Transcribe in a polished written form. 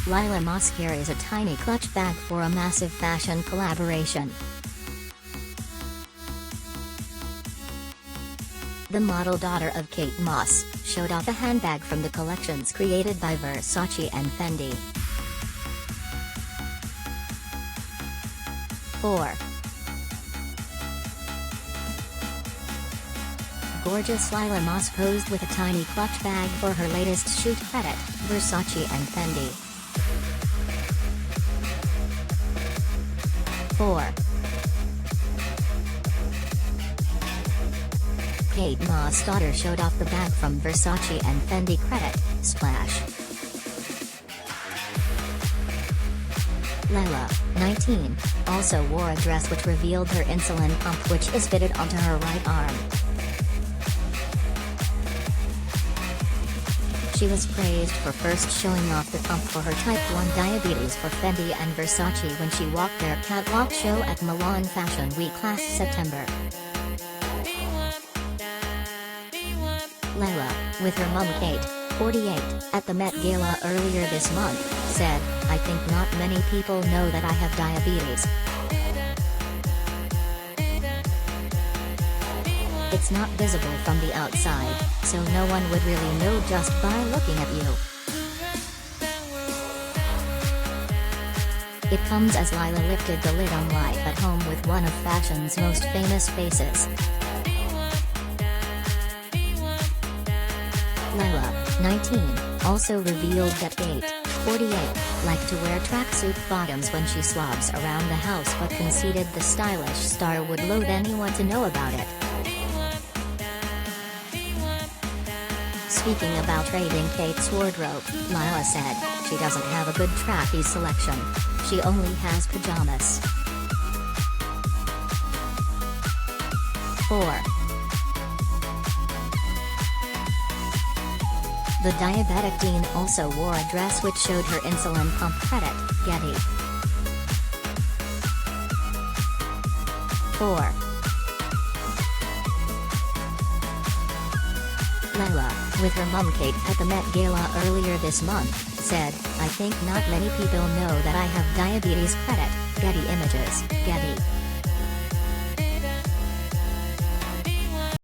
LILA Moss carries a tiny clutch bag for a massive fashion collaboration. The model daughter of Kate Moss showed off a handbag from the collections created by Versace and Fendi. 4. Gorgeous LILA Moss posed with a tiny clutch bag for her latest shootCredit, Versace and Fendi. 4. Kate Moss' daughter showed off the bag from Versace and FendiCredit, Splash. LILA, 19, also wore a dress which revealed her insulin pump, which is fitted onto her right arm. She was praised for first showing off the pump for her type 1 diabetes for Fendi and Versace when she walked their catwalk show at Milan Fashion Week last September. LILA, with her mum Kate, 48, at the Met Gala earlier this month, said, "I think not many people know that I have diabetes. It's not visible from the outside, so no one would really know just by looking at you." It comes as LILA lifted the lid on life at home with one of fashion's most famous faces. LILA, 19, also revealed that Kate, 48, liked to wear tracksuit bottoms when she slobs around the house, but conceded the stylish star would loathe anyone to know about it. Speaking about trading Kate's wardrobe, LILA said, "She doesn't have a good trapeze selection. She only has pajamas." 4. The diabetic teen also wore a dress which showed her insulin pump credit, Getty. 4. LILA, with her mum Kate at the Met Gala earlier this month, said, "I think not many people know that I have diabetes credit, Getty Images, Getty."